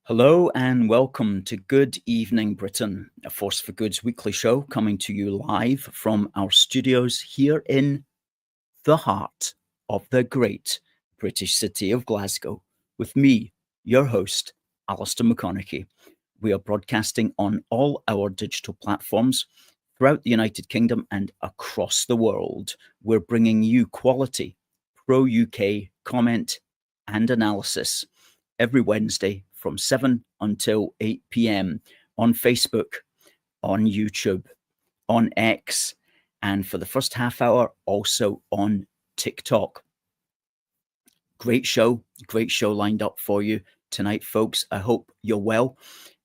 Hello and welcome to Good Evening Britain, a Force for Good's weekly show coming to you live from our studios here in the heart of the great British city of Glasgow, with me, your host, Alistair McConnachie. We are broadcasting on all our digital platforms throughout the United Kingdom and across the world. We're bringing you quality, pro-UK comment and analysis every Wednesday from 7 until 8 p.m. on Facebook, on YouTube, on X, and for the first half hour, also on TikTok. Great show lined up for you tonight, folks. I hope you're well.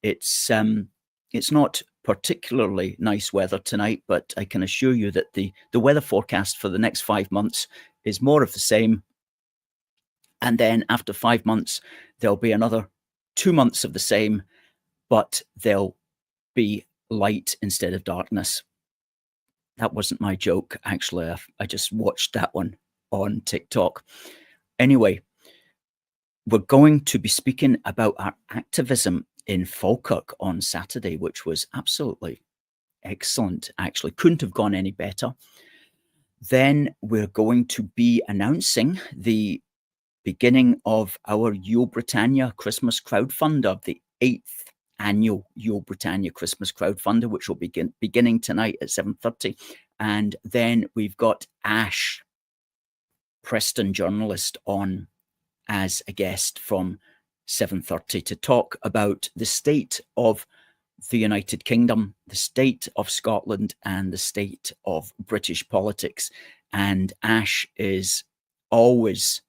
It's not particularly nice weather tonight, but I can assure you that the weather forecast for the next 5 months is more of the same. And then after 5 months, there'll be another 2 months of the same, but they'll be light instead of darkness. That wasn't my joke, actually. I just watched that one on TikTok. Anyway, we're going to be speaking about our activism in Falkirk on Saturday, which was absolutely excellent, actually. Couldn't have gone any better. Then we're going to be announcing the beginning of our Yule Britannia Christmas Crowdfunder, the 8th annual Yule Britannia Christmas Crowdfunder, which will begin beginning tonight at 7:30. And then we've got Ash Preston Journalist on as a guest from 7:30 to talk about the state of the United Kingdom, the state of Scotland, and the state of British politics. And Ash is always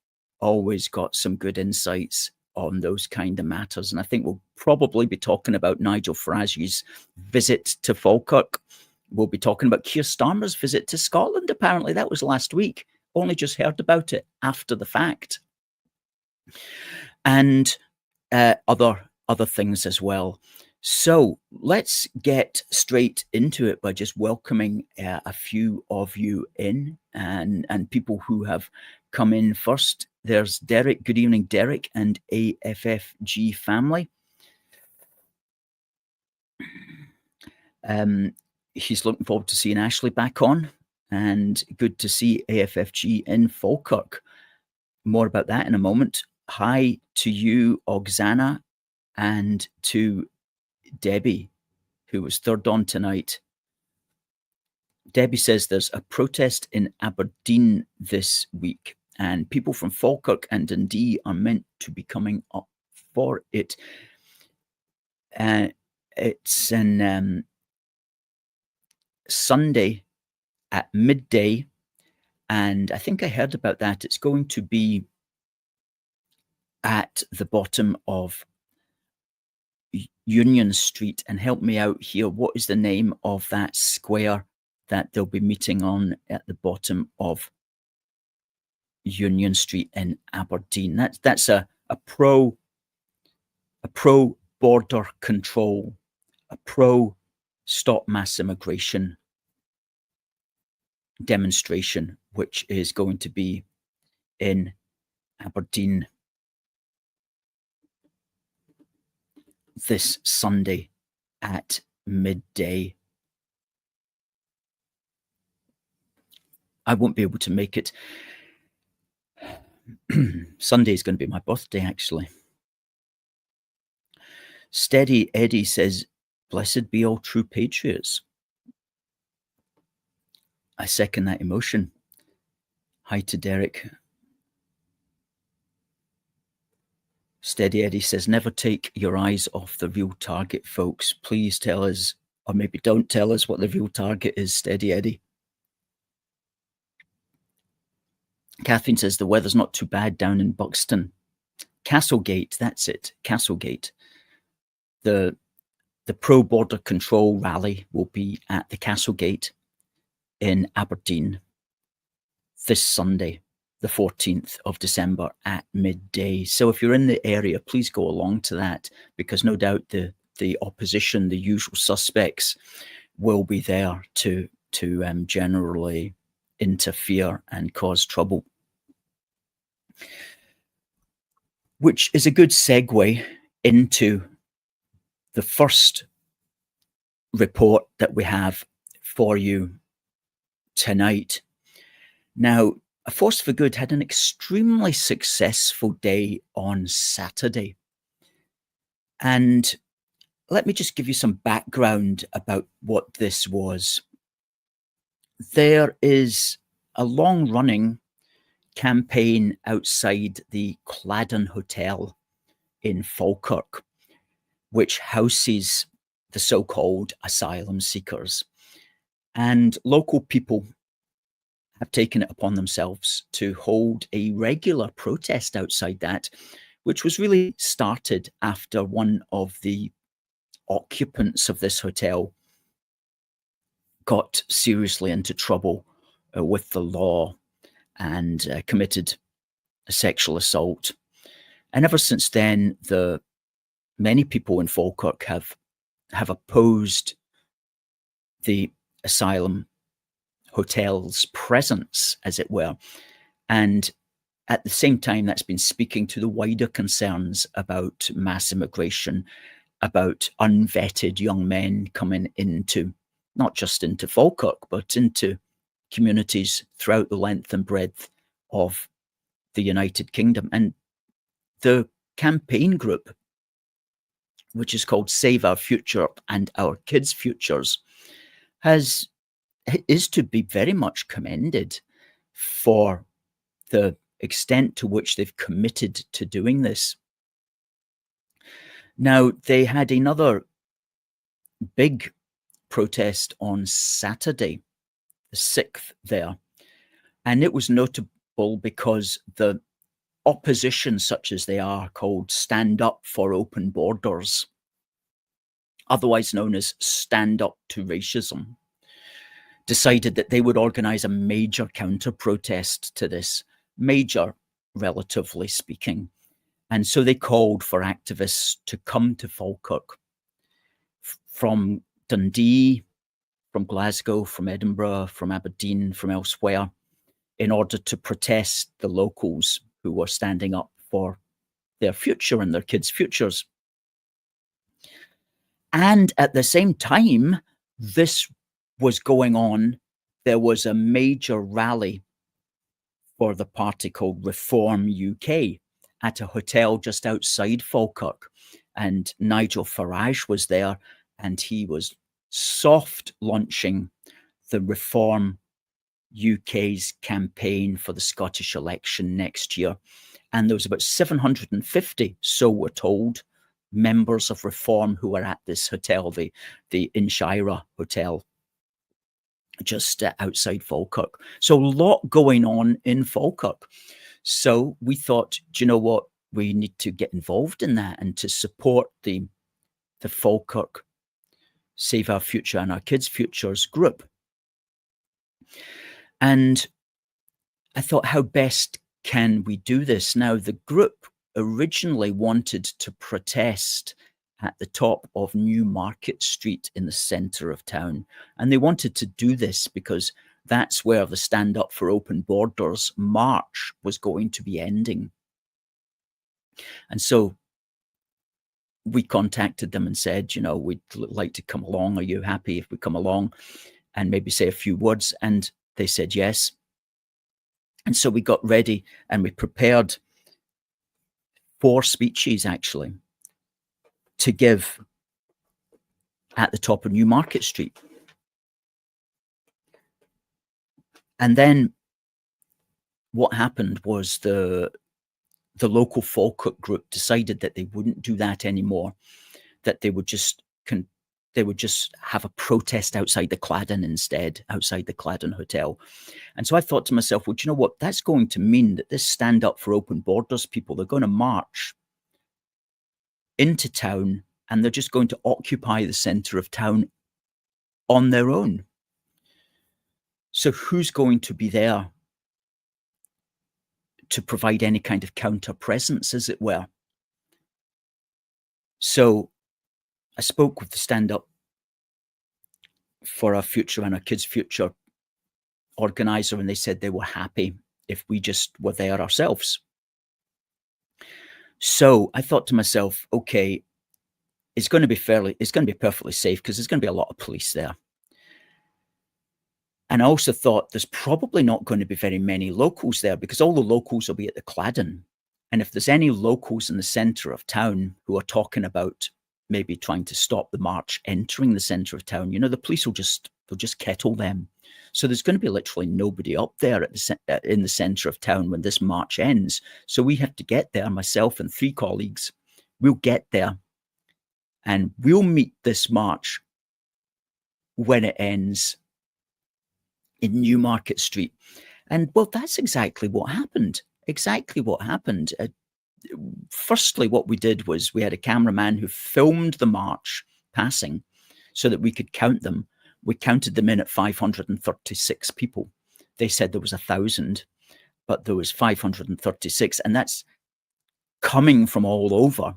got some good insights on those kind of matters. And I think we'll probably be talking about Nigel Farage's visit to Falkirk. We'll be talking about Keir Starmer's visit to Scotland. Apparently that was last week. Only just heard about it after the fact. And other things as well. So let's get straight into it by just welcoming a few of you in and people who have come in first. There's Derek. Good evening, Derek and AFFG family. He's looking forward to seeing Ashley back on, and good to see AFFG in Falkirk. More about that in a moment. Hi to you, Oksana, and to Debbie, who was third on tonight. Debbie says there's a protest in Aberdeen this week, and people from Falkirk and Dundee are meant to be coming up for it. It's in Sunday at midday, and I think I heard about that. It's going to be at the bottom of Union Street, and help me out here. What is the name of that square that they'll be meeting on at the bottom of Union Street in Aberdeen? That's a pro border control, a pro stop mass immigration demonstration, which is going to be in Aberdeen this Sunday at midday. I won't be able to make it. Sunday is going to be my birthday, actually. Steady Eddie says, "Blessed be all true patriots." I second that emotion. Hi to Derek. Steady Eddie says, "Never take your eyes off the real target, folks. Please tell us, or maybe don't tell us, what the real target is, Steady Eddie." Catherine says, "The weather's not too bad down in Buxton." Castlegate, that's it, Castlegate. The pro-border control rally will be at the Castlegate in Aberdeen this Sunday, the 14th of December at midday. So if you're in the area, please go along to that, because no doubt the opposition, the usual suspects, will be there to generally interfere and cause trouble. Which is a good segue into the first report that we have for you tonight. Now, A Force for Good had an extremely successful day on Saturday. And let me just give you some background about what this was. There is a long-running campaign outside the Cladden Hotel in Falkirk, which houses the so-called asylum seekers. And local people have taken it upon themselves to hold a regular protest outside that, which was really started after one of the occupants of this hotel got seriously into trouble with the law and committed a sexual assault. And ever since then, many people in Falkirk have opposed the asylum hotel's presence, as it were. And at the same time, that's been speaking to the wider concerns about mass immigration, about unvetted young men coming into, not just into Falkirk, but into communities throughout the length and breadth of the United Kingdom. And the campaign group, which is called Save Our Future and Our Kids' Futures, is to be very much commended for the extent to which they've committed to doing this. Now, they had another big protest on Saturday, the 6th there, and it was notable because the opposition, such as they are, called Stand Up for Open Borders, otherwise known as Stand Up to Racism, decided that they would organise a major counter-protest to this, major, relatively speaking. And so they called for activists to come to Falkirk from Dundee, from Glasgow, from Edinburgh, from Aberdeen, from elsewhere, in order to protest the locals who were standing up for their future and their kids' futures. And at the same time, this was going on, there was a major rally for the party called Reform UK at a hotel just outside Falkirk. And Nigel Farage was there, and he was soft launching the Reform UK's campaign for the Scottish election next year. And there was about 750, so we're told, members of Reform who were at this hotel, the Inshira Hotel, just outside Falkirk. So a lot going on in Falkirk. So we thought, do you know what? We need to get involved in that and to support the Falkirk Save Our Future and Our Kids' Futures group. And I thought, how best can we do this? Now, the group originally wanted to protest at the top of New Market Street in the centre of town. And they wanted to do this because that's where the Stand Up for Open Borders march was going to be ending. And so we contacted them and said, you know, we'd like to come along. Are you happy if we come along and maybe say a few words? And they said yes. And so we got ready and we prepared 4 speeches, actually, to give at the top of New Market Street. And then what happened was the local Falkirk group decided that they wouldn't do that anymore, that they would just have a protest outside the Cladden instead, outside the Cladden Hotel. And so I thought to myself, well, do you know what? That's going to mean that this Stand Up for Open Borders people, they're going to march into town and they're just going to occupy the centre of town on their own. So who's going to be there to provide any kind of counter presence, as it were? So I spoke with the Stand Up for Our Future and Our Kids' Future organiser, and they said they were happy if we just were there ourselves. So I thought to myself, okay, it's going to be perfectly safe because there's going to be a lot of police there. And I also thought there's probably not going to be very many locals there because all the locals will be at the Claddon. And if there's any locals in the centre of town who are talking about maybe trying to stop the march entering the centre of town, the police will just kettle them. So there's going to be literally nobody up there in the centre of town when this march ends. So we have to get there, myself and 3 colleagues. We'll get there and we'll meet this march when it ends in Newmarket Street. And well, that's exactly what happened. Firstly, what we did was we had a cameraman who filmed the march passing so that we could count them. We counted them in at 536 people. They said there was 1,000, but there was 536, and that's coming from all over.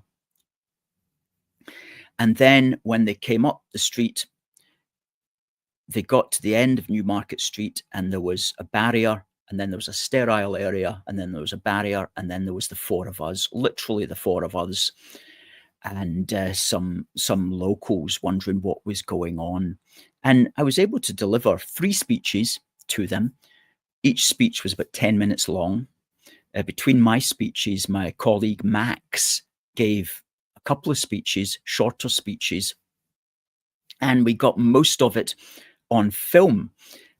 And then when they came up the street, they got to the end of Newmarket Street and there was a barrier, and then there was a sterile area, and then there was a barrier, and then there was the 4 of us, literally the 4 of us, and some locals wondering what was going on. And I was able to deliver 3 speeches to them. Each speech was about 10 minutes long. Between my speeches, my colleague Max gave a couple of speeches, shorter speeches, and we got most of it on film.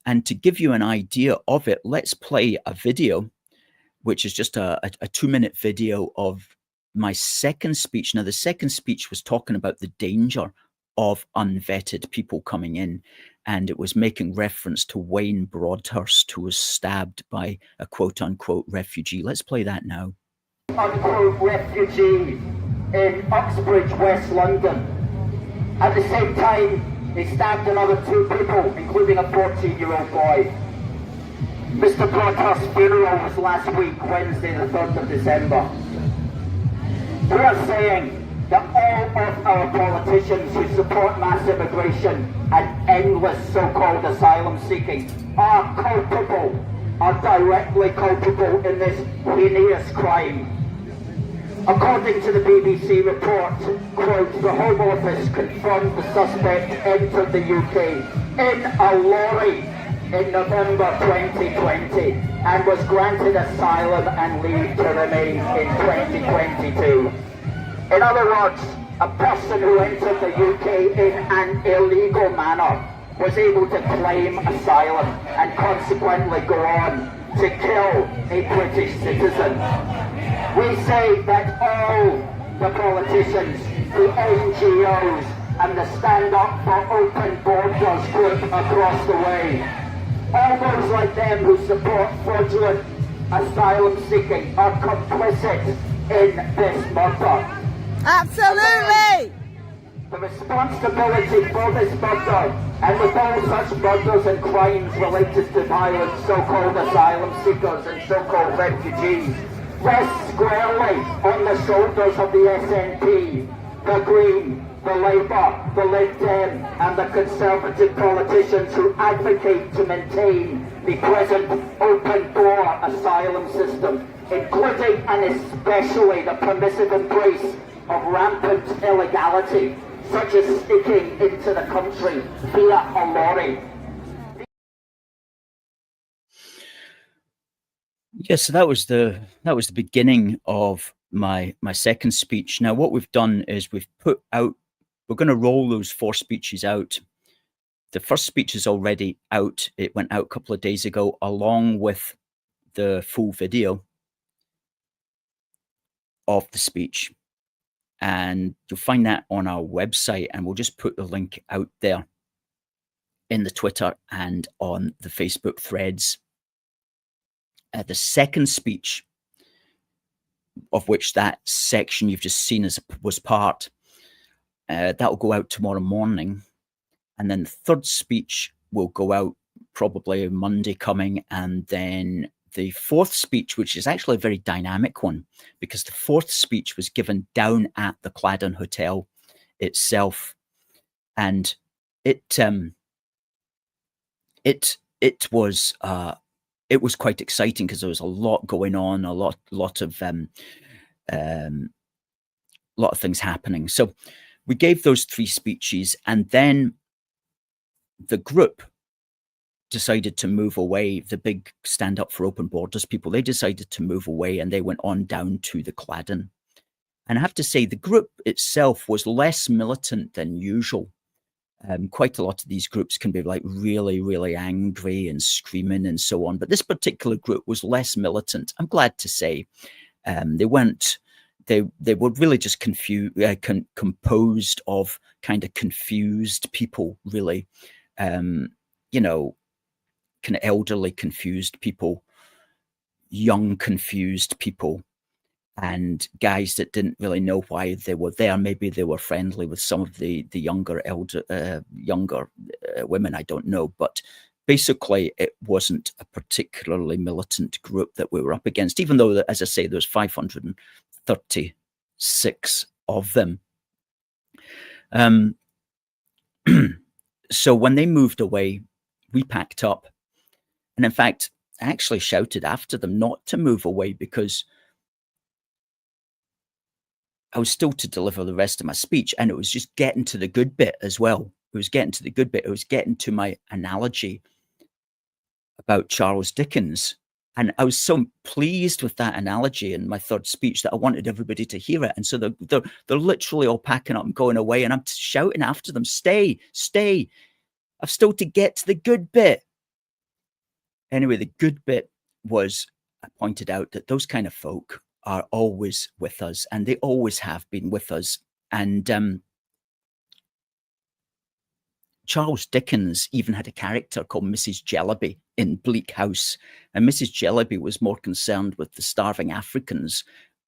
And to give you an idea of it, let's play a video, which is just a 2-minute video of my second speech. Now, the second speech was talking about the danger of unvetted people coming in, and it was making reference to Wayne Broadhurst, who was stabbed by a quote-unquote refugee. Let's play that now. Unquote refugee in Uxbridge, West London. At the same time, they stabbed another 2 people, including a 14-year-old boy. Mr. Broadhurst's funeral was last week, Wednesday the 3rd of December. We are saying that all of our politicians who support mass immigration and endless so-called asylum seeking are culpable, are directly culpable in this heinous crime. According to the BBC report, quote, the Home Office confirmed the suspect entered the UK in a lorry in November 2020 and was granted asylum and leave to remain in 2022. In other words, a person who entered the UK in an illegal manner was able to claim asylum and consequently go on to kill a British citizen. We say that all the politicians, the NGOs and the Stand Up for Open Borders group across the way, all those like them who support fraudulent asylum seeking are complicit in this murder. Absolutely! The responsibility for this murder and with all such murders and crimes related to violent so-called asylum seekers and so-called refugees rests squarely on the shoulders of the SNP, the Green, the Labour, the Lib Dem and the Conservative politicians who advocate to maintain the present open-door asylum system, including and especially the permissive embrace of rampant illegality, such as sneaking into the country via a lorry. Yes, so that was the beginning of my second speech. Now, what we've done is we're going to roll those 4 speeches out. The first speech is already out. It went out a couple of days ago, along with the full video of the speech. And you'll find that on our website, and we'll just put the link out there in the Twitter and on the Facebook threads. The second speech, of which that section you've just seen was part, that will go out tomorrow morning. And then the third speech will go out probably Monday coming. And then the fourth speech, which is actually a very dynamic one, because the fourth speech was given down at the Claddon Hotel itself. And it was quite exciting because there was a lot going on, a lot of a lot of things happening. So we gave those 3 speeches, and then the group decided to move away. The big Stand Up for Open Borders people, they decided to move away, and they went on down to the Claddon. And I have to say, the group itself was less militant than usual. Quite a lot of these groups can be like really, really angry and screaming and so on. But this particular group was less militant, I'm glad to say. They weren't, they were really just composed of kind of confused people, really. You know, kind of elderly confused people, young confused people, and guys that didn't really know why they were there. Maybe they were friendly with some of the younger women, I don't know. But basically, it wasn't a particularly militant group that we were up against, even though, as I say, there's 536 of them. So when they moved away, we packed up. And in fact, I actually shouted after them not to move away, because I was still to deliver the rest of my speech, and it was just getting to the good bit as well. It was getting to the good bit. It was getting to my analogy about Charles Dickens. And I was so pleased with that analogy in my 3rd speech that I wanted everybody to hear it. And so they're literally all packing up and going away, and I'm shouting after them, stay, stay. I've still to get to the good bit. Anyway, the good bit was, I pointed out that those kind of folk are always with us, and they always have been with us. And Charles Dickens even had a character called Mrs. Jellyby in Bleak House, and Mrs. Jellyby was more concerned with the starving Africans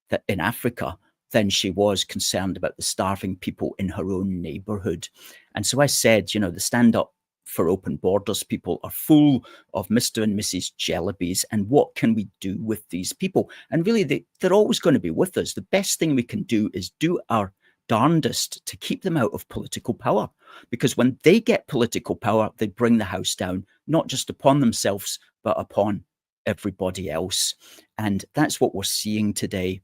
that in Africa than she was concerned about the starving people in her own neighborhood. And so I said, you know, the Stand Up for Open Borders people are full of Mr. and Mrs. Jellybys, and what can we do with these people? And really, they're always going to be with us. The best thing we can do is do our darndest to keep them out of political power, because when they get political power, they bring the house down, not just upon themselves, but upon everybody else. And that's what we're seeing today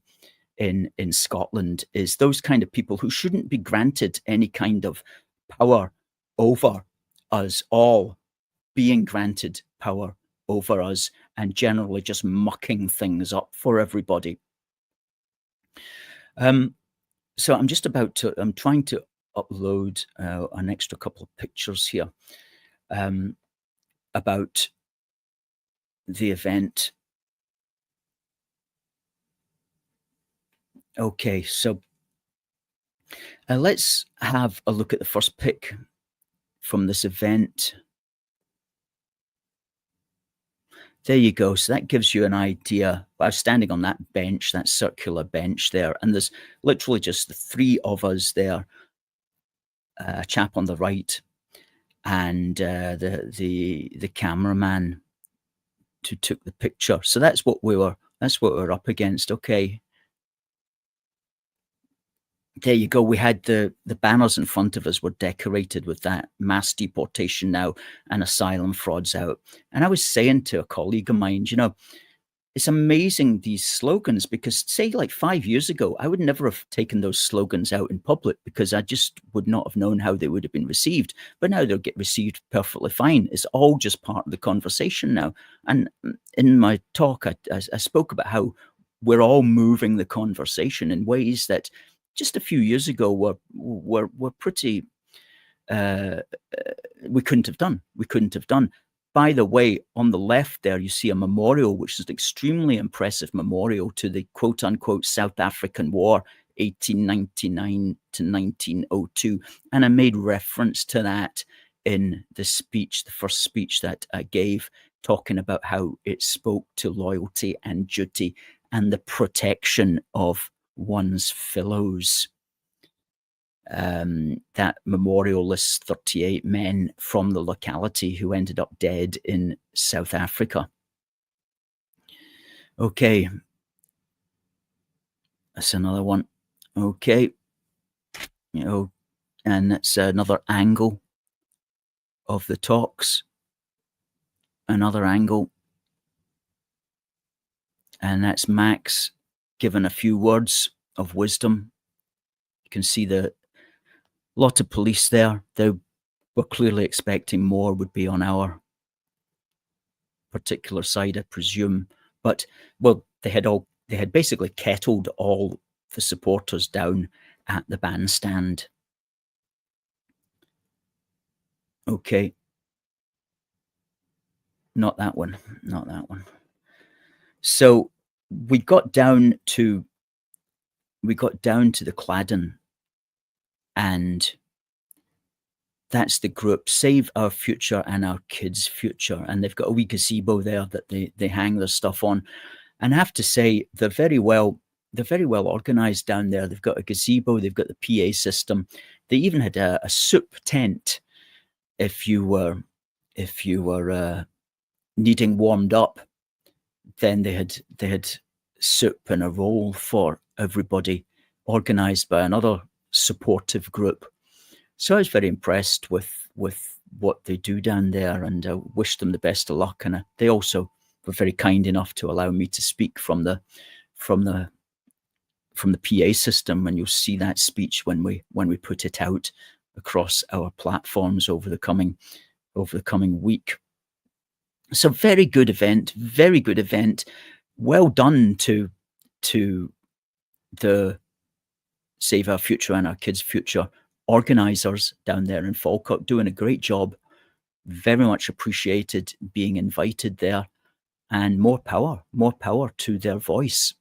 in Scotland, is those kind of people who shouldn't be granted any kind of power over us all being granted power over us, and generally just mucking things up for everybody. So I'm trying to upload an extra couple of pictures here about the event. Okay, so let's have a look at the first pic from this event. There you go. So that gives you an idea. I was standing on that bench, that circular bench there, and there's literally just the 3 of us there. A chap on the right, and the cameraman who took the picture. So that's what we're up against. Okay. There you go. We had the banners in front of us were decorated with that mass deportation now and asylum frauds out. And I was saying to a colleague of mine, you know, it's amazing, these slogans, because say like 5 years ago, I would never have taken those slogans out in public because I just would not have known how they would have been received. But now they'll get received perfectly fine. It's all just part of the conversation now. And in my talk, I spoke about how we're all moving the conversation in ways that just a few years ago were pretty, we couldn't have done. We couldn't have done. By the way, on the left there, you see a memorial, which is an extremely impressive memorial to the quote unquote South African War, 1899 to 1902. And I made reference to that in the speech, the first speech that I gave, talking about how it spoke to loyalty and duty and the protection of one's fellows. That memorial lists 38 men from the locality who ended up dead in South Africa. Okay. That's another one. Okay. You know, and that's another angle of the talks. Another angle. And that's Max given a few words of wisdom. You can see the lot of police there. They were clearly expecting more would be on our particular side, I presume. But, well, they had basically kettled all the supporters down at the bandstand. Okay. Not that one. So we got down to the claddon, and that's the group Save Our Future and Our Kids' Future, and they've got a wee gazebo there that they hang their stuff on. And I have to say, they're very well organized down there. They've got a gazebo, they've got the PA system. They even had a soup tent if you were needing warmed up. Then they had soup and a roll for everybody, organized by another supportive group. So I was very impressed with what they do down there, and I wish them the best of luck. And they also were very kind enough to allow me to speak from the PA system, and you'll see that speech when we put it out across our platforms over the coming week. So very good event. Well done to the Save Our Future and Our Kids' Future organisers down there in Falkirk, doing a great job. Very much appreciated being invited there, and more power to their voice,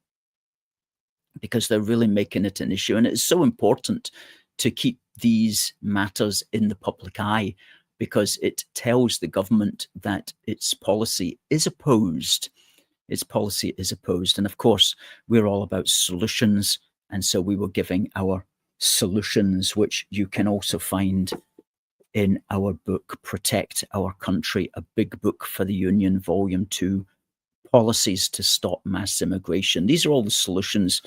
because they're really making it an issue. And it's so important to keep these matters in the public eye, because it tells the government that its policy is opposed. And of course, we're all about solutions. And so we were giving our solutions, which you can also find in our book, Protect Our Country, a big book for the Union, Volume 2, Policies to Stop Mass Immigration. These are all the solutions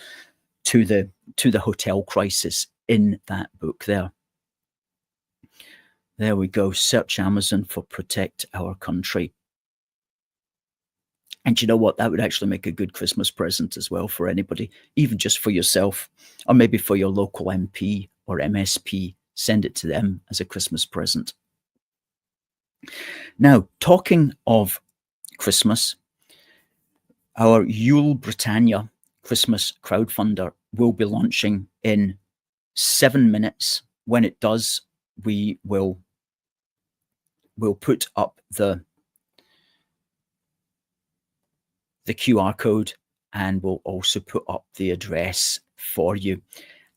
to the hotel crisis in that book there. There we go. Search Amazon for Protect Our Country. And you know what? That would actually make a good Christmas present as well for anybody, even just for yourself, or maybe for your local MP or MSP. Send it to them as a Christmas present. Now, talking of Christmas, our Yule Britannia Christmas Crowdfunder will be launching in 7 minutes. When it does, we will put up the QR code, and we'll also put up the address for you.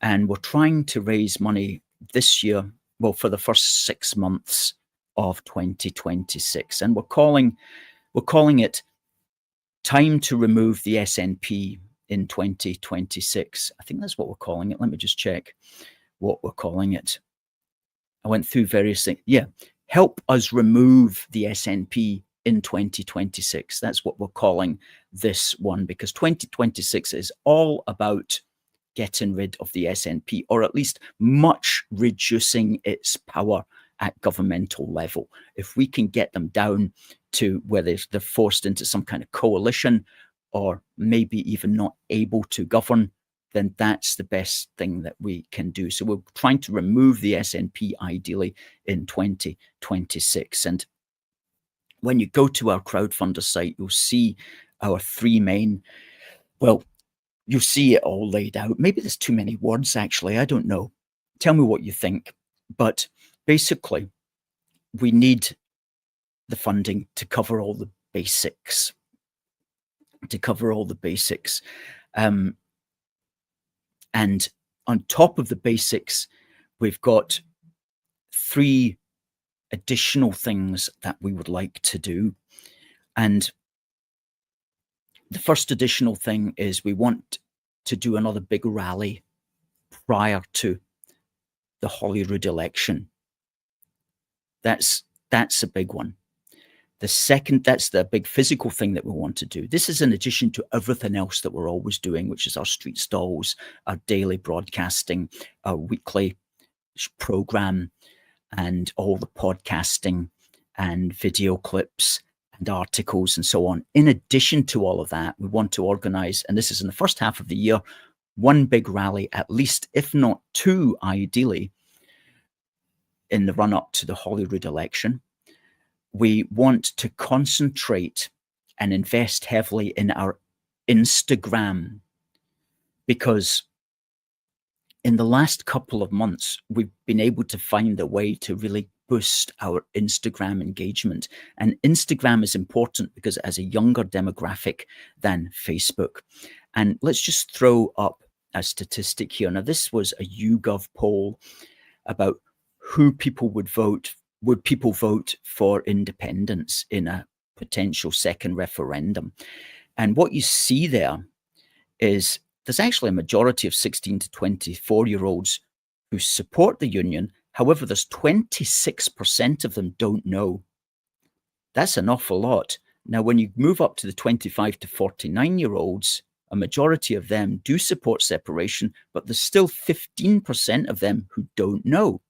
And we're trying to raise money this year, well, for the first 6 months of 2026, and we're calling it Time to Remove the SNP in 2026. I think that's what we're calling it. Let me just check what we're calling it. I went through various things. Yeah, help us remove the SNP in 2026. That's what we're calling this one, because 2026 is all about getting rid of the SNP, or at least much reducing its power at governmental level. If we can get them down to where they're forced into some kind of coalition, or maybe even not able to govern, then that's the best thing that we can do. So we're trying to remove the SNP ideally in 2026. And when you go to our crowdfunder site, you'll see our three main, well, you'll see it all laid out. Maybe there's too many words, actually. I don't know. Tell me what you think. But basically, we need the funding to cover all the basics. And on top of the basics, we've got 3 additional things that we would like to do. And the first additional thing is we want to do another big rally prior to the Holyrood election. That's a big one. The second, that's the big physical thing that we want to do. This is in addition to everything else that we're always doing, which is our street stalls, our daily broadcasting, our weekly program, and all the podcasting and video clips and articles and so on. In addition to all of that, we want to organise, and this is in the first half of the year, one big rally at least, if not two ideally, in the run-up to the Holyrood election. We want to concentrate and invest heavily in our Instagram, because in the last couple of months, we've been able to find a way to really boost our Instagram engagement. And Instagram is important because it has a younger demographic than Facebook. And let's just throw up a statistic here. Now, this was a YouGov poll about who people would vote. Would people vote for independence in a potential second referendum? And what you see there is there's actually a majority of 16 to 24-year-olds who support the union. However, there's 26% of them don't know. That's an awful lot. Now, when you move up to the 25 to 49-year-olds, a majority of them do support separation, but there's still 15% of them who don't know.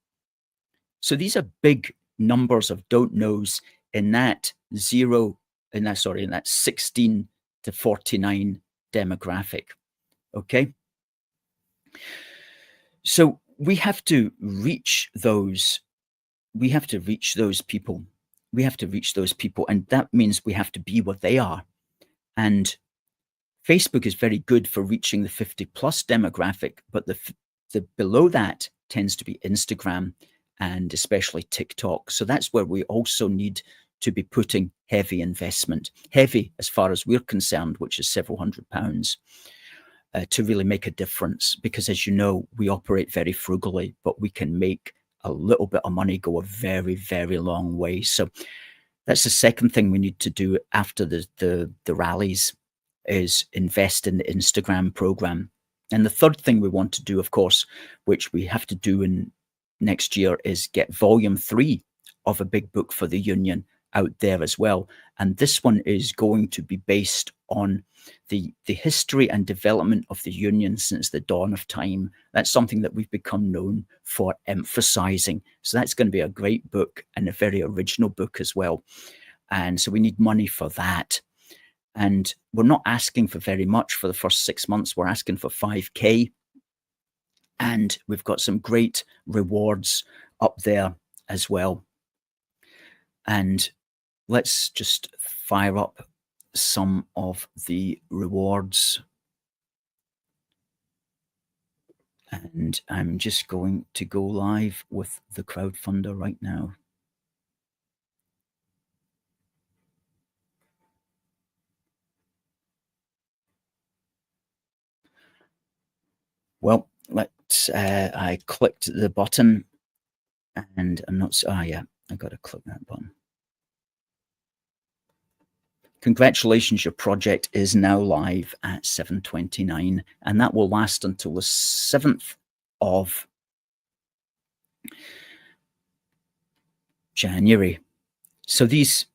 So these are big numbers of don't knows in that 16 to 49 demographic. Okay. So we have to reach those. We have to reach those people. We have to reach those people. And that means we have to be what they are. And Facebook is very good for reaching the 50 plus demographic, but the below that tends to be Instagram and especially TikTok. So that's where we also need to be putting heavy investment, heavy as far as we're concerned, which is several £100, to really make a difference. Because as you know, we operate very frugally, but we can make a little bit of money go a very, very long way. So that's the second thing we need to do after the rallies, is invest in the Instagram program. And the third thing we want to do, of course, which we have to do in next year, is get volume 3 of a big book for the union out there as well. And this one is going to be based on the history and development of the union since the dawn of time. That's something that we've become known for emphasizing. So that's going to be a great book, and a very original book as well. And so we need money for that. And we're not asking for very much for the first 6 months. We're asking for 5K. And we've got some great rewards up there as well. And let's just fire up some of the rewards. And I'm just going to go live with the crowdfunder right now. Well, I clicked the button, and I'm not, yeah, I got to click that button. Congratulations, your project is now live at 7:29, and that will last until the 7th of January. So those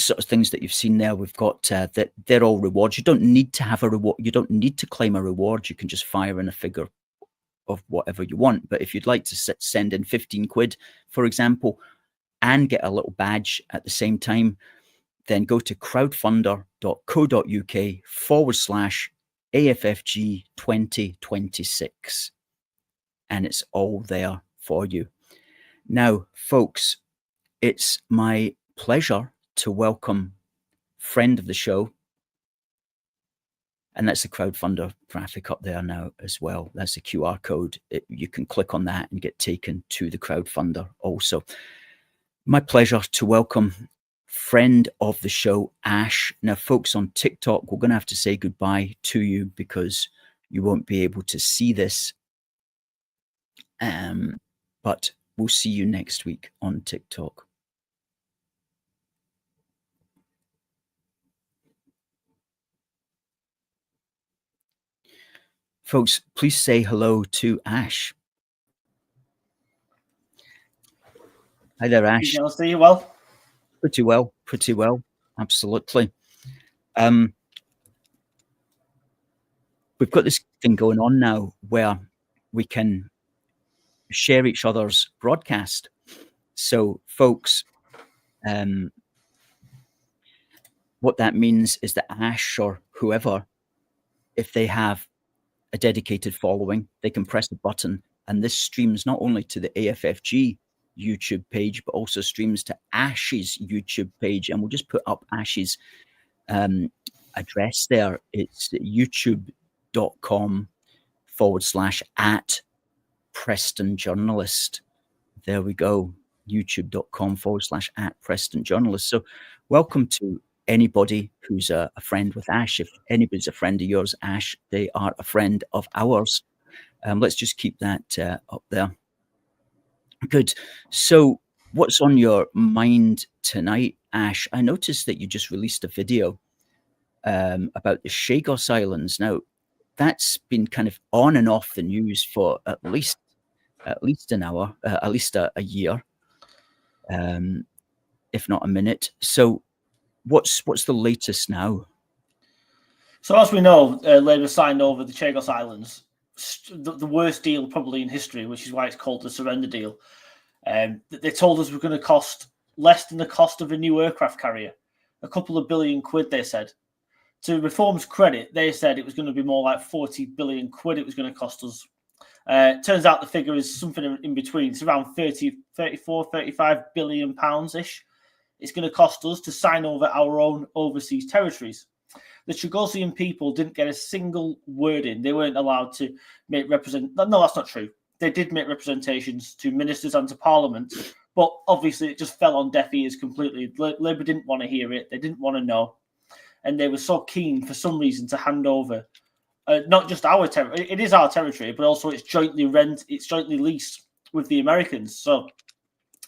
sort of things that you've seen there, we've got that they're all rewards. You don't need to have a reward. You don't need to claim a reward. You can just fire in a figure of whatever you want. But if you'd like to send in 15 quid, for example, and get a little badge at the same time, then go to crowdfunder.co.uk/AFFG 2026. And it's all there for you. Now, folks, it's my pleasure to welcome friend of the show. And that's the crowdfunder graphic up there now as well. That's a QR code. You can click on that and get taken to the crowdfunder also. My pleasure to welcome friend of the show, Ash. Now, folks on TikTok, we're going to have to say goodbye to you because you won't be able to see this. But we'll see you next week on TikTok. Folks, please say hello to Ash. Hi there, Ash. Alistair, you well? Pretty well, absolutely. We've got this thing going on now where we can share each other's broadcast. So, folks, what that means is that Ash or whoever, if they have a dedicated following, they can press a button, and this streams not only to the AFFG YouTube page, but also streams to Ash's YouTube page. And we'll just put up Ash's address there. It's youtube.com/at Preston Journalist. There we go. youtube.com/at Preston Journalist. So welcome to anybody who's a friend with Ash. If anybody's a friend of yours, Ash, they are a friend of ours. Let's just keep that up there. Good. So what's on your mind tonight, Ash? I noticed that you just released a video about the Chagos Islands. Now, that's been kind of on and off the news for at least an hour, at least a year, if not a minute. So what's the latest now? So as we know, Labour signed over the Chagos Islands, the worst deal probably in history, which is why it's called the surrender deal. They told us we're going to cost less than the cost of a new aircraft carrier, a couple of billion quid, they said. To Reform's credit, they said it was going to be more like 40 billion quid it was going to cost us. Turns out the figure is something in between. It's around 34, 35 billion pounds-ish. It's going to cost us to sign over our own overseas territories. The Chagosian people didn't get a single word in. They weren't allowed to make No, that's not true. They did make representations to ministers and to Parliament, but obviously it just fell on deaf ears completely. Labour didn't want to hear it. They didn't want to know. And they were so keen for some reason to hand over not just our territory. It is our territory, but also it's jointly leased with the Americans. So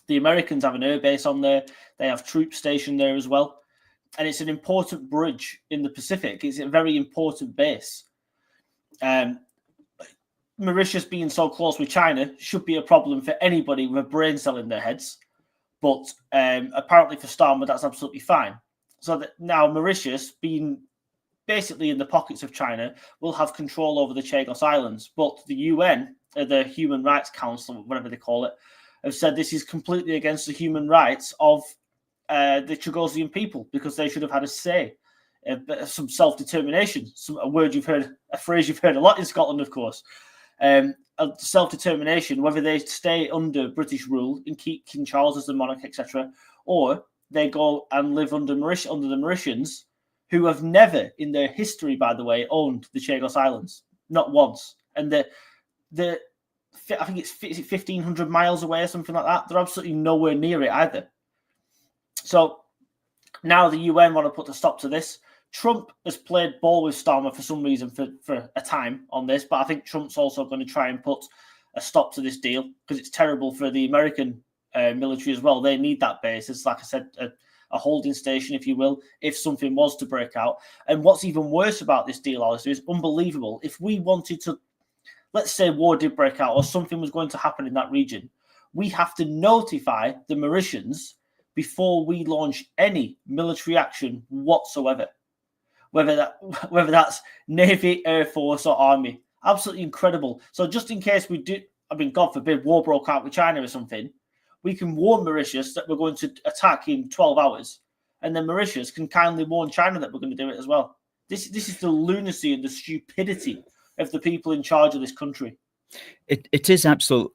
the Americans have an air base on there. They have troops stationed there as well. And it's an important bridge in the Pacific. It's a very important base. Mauritius being so close with China should be a problem for anybody with a brain cell in their heads. But apparently for Starmer, that's absolutely fine. So that now Mauritius, being basically in the pockets of China, will have control over the Chagos Islands. But the UN, the Human Rights Council, whatever they call it, have said this is completely against the human rights of the Chagosian people, because they should have had a say, some self-determination, a phrase you've heard a lot in Scotland, of course. Self-determination, whether they stay under British rule and keep King Charles as the monarch, etc., or they go and live under the Mauritians, who have never in their history, by the way, owned the Chagos Islands, not once. And I think it's 1,500 miles away or something like that. They're absolutely nowhere near it either. So now the UN want to put a stop to this. Trump has played ball with Starmer for some reason for a time on this, but I think Trump's also going to try and put a stop to this deal because it's terrible for the American military as well. They need that base. It's, like I said, a holding station, if you will, if something was to break out. And what's even worse about this deal, Alistair, is unbelievable. If we wanted to, let's say war did break out or something was going to happen in that region, we have to notify the Mauritians before we launch any military action whatsoever, whether that's Navy, Air Force or Army. Absolutely incredible. So just in case we do, God forbid, war broke out with China or something, we can warn Mauritius that we're going to attack in 12 hours. And then Mauritius can kindly warn China that we're going to do it as well. This is the lunacy and the stupidity of the people in charge of this country. It is absolute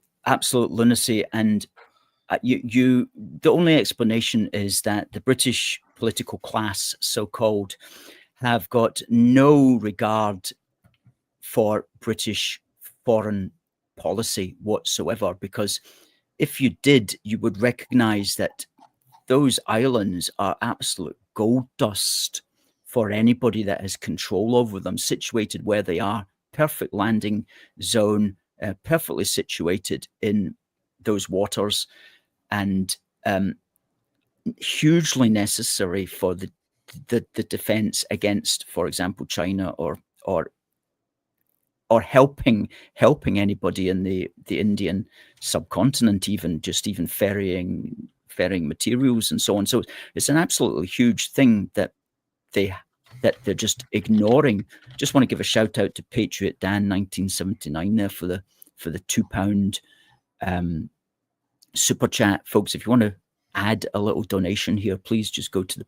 lunacy. And the only explanation is that the British political class, so-called, have got no regard for British foreign policy whatsoever, because if you did, you would recognize that those islands are absolute gold dust for anybody that has control over them, situated where they are, perfect landing zone, perfectly situated in those waters, and hugely necessary for the defense against, for example, China or helping anybody in the Indian subcontinent, even ferrying materials and so on. So it's an absolutely huge thing that they're just ignoring. Just want to give a shout out to Patriot Dan 1979 there for the £2 super chat, folks. If you want to add a little donation here, please just go to the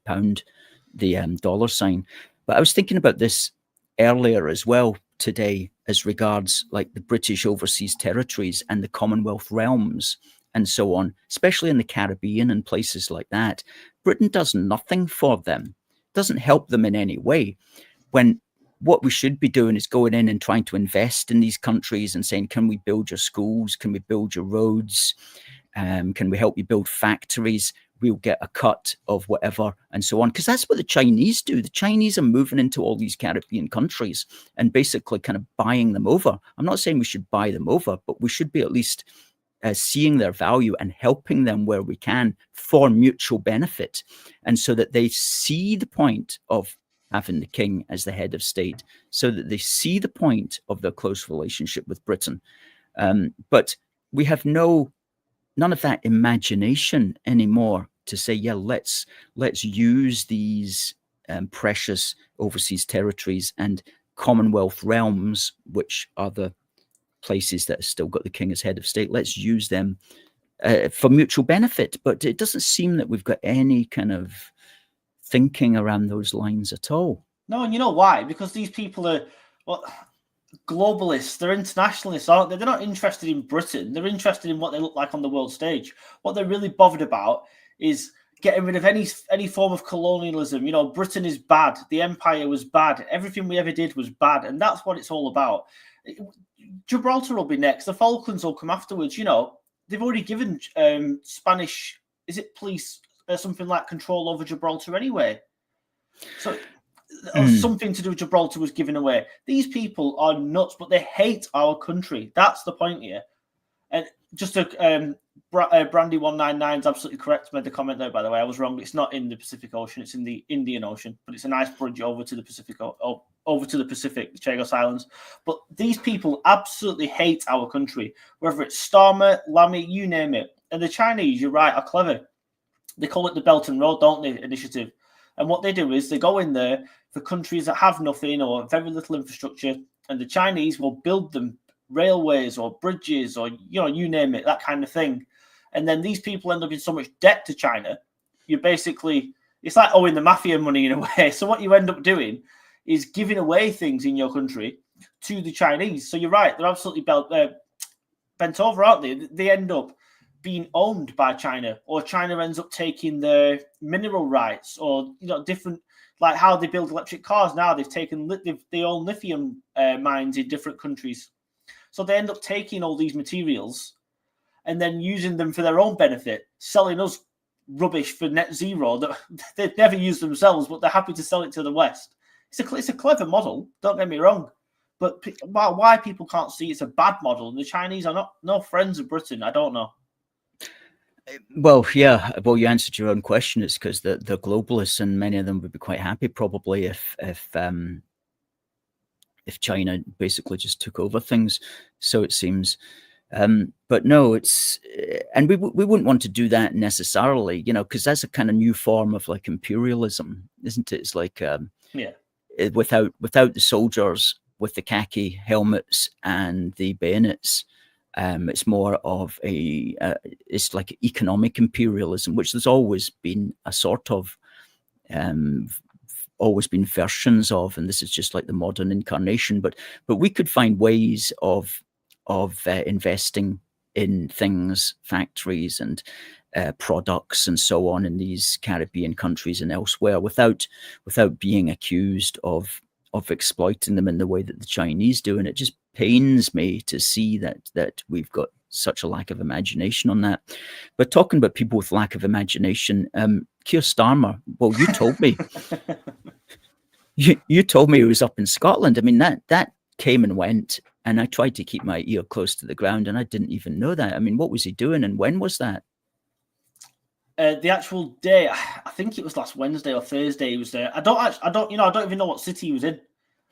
dollar sign. But I was thinking about this earlier as well today, as regards like the British overseas territories and the Commonwealth realms and so on, especially in the Caribbean and places like that. Britain does nothing for them, doesn't help them in any way, when what we should be doing is going in and trying to invest in these countries and saying, can we build your schools? Can we build your roads? Can we help you build factories? We'll get a cut of whatever and so on. Because that's what the Chinese do. The Chinese are moving into all these Caribbean countries and basically kind of buying them over. I'm not saying we should buy them over, but we should be at least seeing their value and helping them where we can for mutual benefit. And so that they see the point of having the king as the head of state, so that they see the point of their close relationship with Britain. But we have none of that imagination anymore to say, yeah, let's use these precious overseas territories and Commonwealth realms, which are the places that have still got the king as head of state. Let's use them for mutual benefit. But it doesn't seem that we've got any kind of thinking around those lines at all. No, and you know why? Because these people are globalists. They're internationalists, aren't they? They're not interested in Britain. They're interested in what they look like on the world stage. What they're really bothered about is getting rid of any form of colonialism. You know, Britain is bad. The empire was bad. Everything we ever did was bad. And that's what it's all about. Gibraltar will be next. The Falklands will come afterwards. You know, they've already given Spanish, is it police, something like control over Gibraltar anyway. So something to do with Gibraltar was given away. These people are nuts, but they hate our country. That's the point here. And just to Brandy199 is absolutely correct. Made the comment there, by the way. I was wrong. It's not in the Pacific Ocean. It's in the Indian Ocean. But it's a nice bridge over to the Pacific, the Chagos Islands. But these people absolutely hate our country. Whether it's Starmer, Lammy, you name it. And the Chinese, you're right, are clever. They call it the Belt and Road, don't they, initiative. And what they do is they go in there for countries that have nothing or very little infrastructure, and the Chinese will build them railways or bridges or, you know, you name it, that kind of thing. And then these people end up in so much debt to China. You basically, it's like owing the mafia money in a way. So what you end up doing is giving away things in your country to the Chinese. So you're right, they're absolutely bent over, aren't they? They end up being owned by China, or China ends up taking their mineral rights, or, you know, different, like how they build electric cars now. They own lithium mines in different countries. So they end up taking all these materials and then using them for their own benefit, selling us rubbish for net zero that they'd never use themselves, but they're happy to sell it to the West. It's a clever model, don't get me wrong. But why people can't see it's a bad model, and the Chinese are no friends of Britain, I don't know. Well, yeah. Well, you answered your own question. It's because the globalists, and many of them would be quite happy probably if China basically just took over things. So it seems. But no, it's, and we wouldn't want to do that necessarily, you know, because that's a kind of new form of like imperialism, isn't it? It's like without the soldiers with the khaki helmets and the bayonets. It's more of it's like economic imperialism, which there's always been a sort of, always been versions of, and this is just like the modern incarnation. But we could find ways of investing in things, factories and products and so on in these Caribbean countries and elsewhere, without being accused of exploiting them in the way that the Chinese do. And it just pains me to see that we've got such a lack of imagination on that. But talking about people with lack of imagination, Keir Starmer, well, you told me, you told me he was up in Scotland. I mean, that came and went, and I tried to keep my ear close to the ground, and I didn't even know that. I mean, what was he doing, and when was that? The actual day, I think it was last Wednesday or Thursday. He was there. I don't even know what city he was in.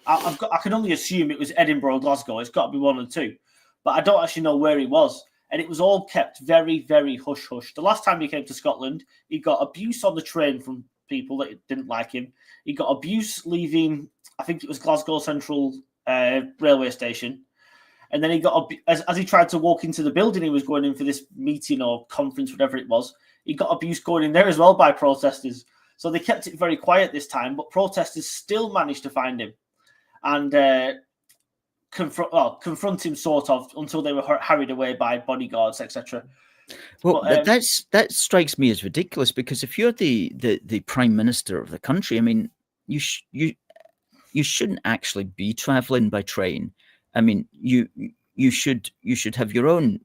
I can only assume it was Edinburgh or Glasgow. It's got to be one of the two, but I don't actually know where he was. And it was all kept very, very hush hush. The last time he came to Scotland, he got abuse on the train from people that didn't like him. He got abuse leaving, I think it was Glasgow Central railway station. And then he got, as he tried to walk into the building he was going in for this meeting or conference, whatever it was, he got abuse going in there as well by protesters. So they kept it very quiet this time, but protesters still managed to find him and confront him sort of until they were hurried away by bodyguards, etc. Well, that strikes me as ridiculous, because if you're the prime minister of the country, I mean, you shouldn't actually be traveling by train. I mean, you should have your own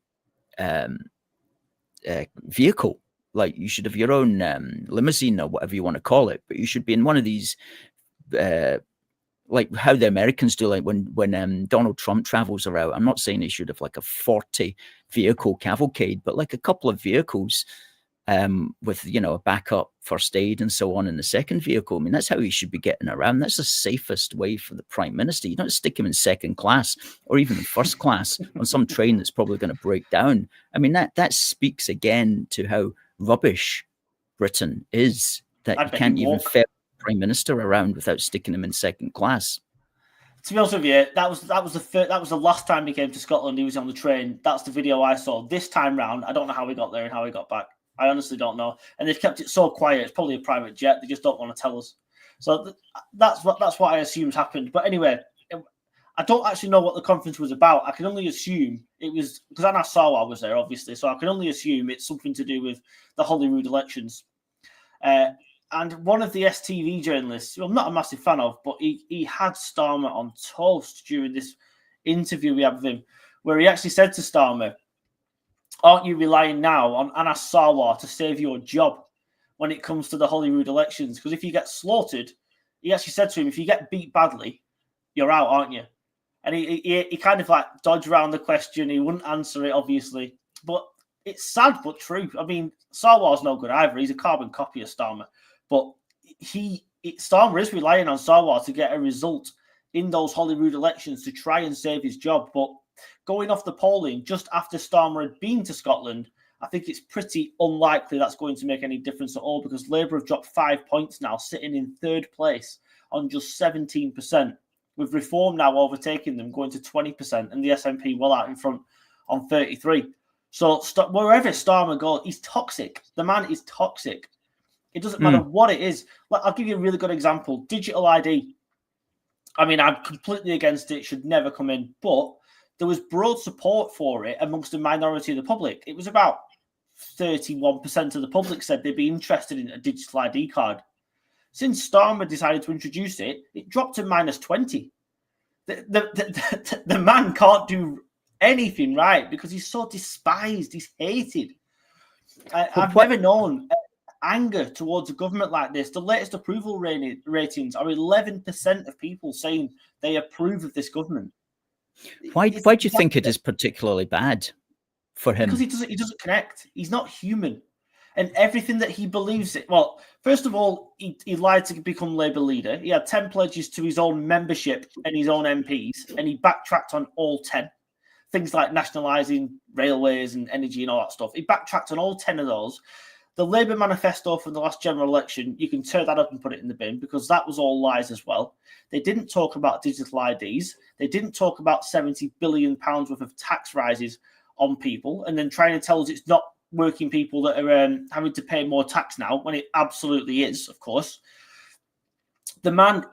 vehicle. Like, you should have your own limousine or whatever you want to call it, but you should be in one of these, like how the Americans do, like when Donald Trump travels around. I'm not saying he should have like a 40 vehicle cavalcade, but like a couple of vehicles with, you know, a backup first aid and so on in the second vehicle. I mean, that's how he should be getting around. That's the safest way for the prime minister. You don't stick him in second class or even in first class on some train that's probably going to break down. I mean, that speaks again to how rubbish Britain is, that you can't even ferry the prime minister around without sticking him in second class. To be honest with you, that was the last time he came to Scotland. He was on the train. That's the video I saw. This time round, I don't know how he got there and how he got back. I honestly don't know. And they've kept it so quiet. It's probably a private jet. They just don't want to tell us. So that's what I assumed happened. But anyway, I don't actually know what the conference was about. I can only assume it was because Anna Sarwar was there, obviously. So I can only assume it's something to do with the Holyrood elections. And one of the STV journalists, who I'm not a massive fan of, but he had Starmer on toast during this interview we had with him, where he actually said to Starmer, "Aren't you relying now on Anna Sarwar to save your job when it comes to the Holyrood elections? Because if you get slaughtered," he actually said to him, "if you get beat badly, you're out, aren't you?" And he kind of like dodged around the question. He wouldn't answer it, obviously. But it's sad but true. I mean, Sarwar's no good either. He's a carbon copy of Starmer. But Starmer is relying on Sarwar to get a result in those Holyrood elections to try and save his job. But going off the polling just after Starmer had been to Scotland, I think it's pretty unlikely that's going to make any difference at all, because Labour have dropped 5 points now, sitting in third place on just 17%, with Reform now overtaking them, going to 20%, and the SNP well out in front on 33%. So wherever Starmer goes, he's toxic. The man is toxic. It doesn't matter what it is. I'll give you a really good example. Digital ID. I mean, I'm completely against it. Should never come in. But there was broad support for it amongst the minority of the public. It was about 31% of the public said they'd be interested in a digital ID card. Since Starmer decided to introduce it, it dropped to -20. The man can't do anything right because he's so despised. He's hated. I've never known anger towards a government like this. The latest approval ratings are 11% of people saying they approve of this government. Why do you think it is particularly bad for him? Because he doesn't connect. He's not human. And everything that he believes in. Well, first of all, he lied to become Labour leader. He had 10 pledges to his own membership and his own MPs, and he backtracked on all 10. Things like nationalising railways and energy and all that stuff. He backtracked on all 10 of those. The Labour manifesto from the last general election, you can tear that up and put it in the bin, because that was all lies as well. They didn't talk about digital IDs. They didn't talk about £70 billion worth of tax rises on people, and then trying to tell us it's not working people that are having to pay more tax now, when it absolutely is, of course. The man,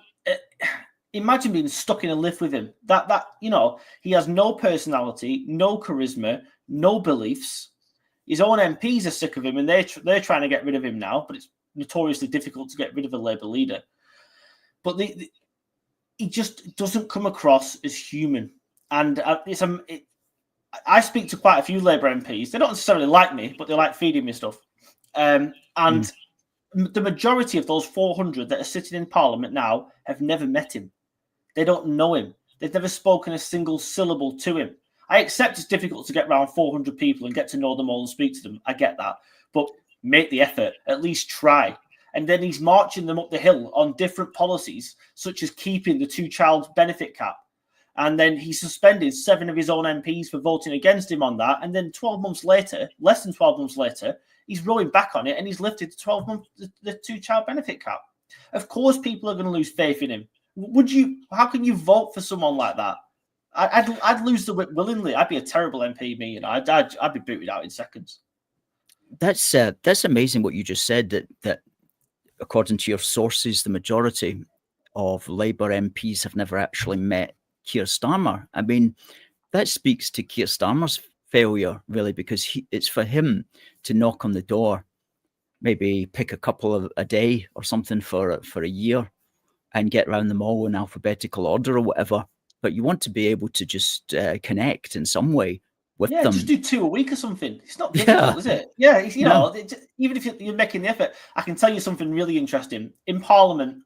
imagine being stuck in a lift with him. That you know, he has no personality, no charisma, no beliefs. His own MPs are sick of him, and they're trying to get rid of him now, but it's notoriously difficult to get rid of a Labour leader. But he just doesn't come across as human. And I speak to quite a few Labour MPs. They don't necessarily like me, but they like feeding me stuff. The majority of those 400 that are sitting in Parliament now have never met him. They don't know him. They've never spoken a single syllable to him. I accept it's difficult to get around 400 people and get to know them all and speak to them. I get that. But make the effort. At least try. And then he's marching them up the hill on different policies, such as keeping the 2-child benefit cap. And then he suspended 7 of his own MPs for voting against him on that. And then 12 months later, less than 12 months later, he's rowing back on it and he's lifted the 2-child benefit cap. Of course, people are going to lose faith in him. How can you vote for someone like that? I'd lose the whip willingly. I'd be a terrible MP, me. You know, I'd be booted out in seconds. That's amazing what you just said. That according to your sources, the majority of Labour MPs have never actually met Keir Starmer. I mean, that speaks to Keir Starmer's failure, really, because it's for him to knock on the door, maybe pick a couple of a day or something for a year and get around them all in alphabetical order or whatever. But you want to be able to just connect in some way with them. Just do 2 a week or something. It's not difficult, is it? Yeah, you know, even if you're making the effort. I can tell you something really interesting. In Parliament,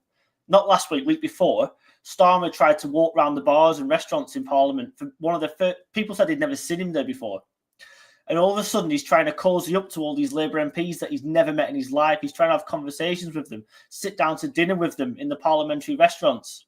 not last week, week before, Starmer tried to walk around the bars and restaurants in Parliament. For one of the first, people said they'd never seen him there before. And all of a sudden, he's trying to cozy up to all these Labour MPs that he's never met in his life. He's trying to have conversations with them, sit down to dinner with them in the parliamentary restaurants.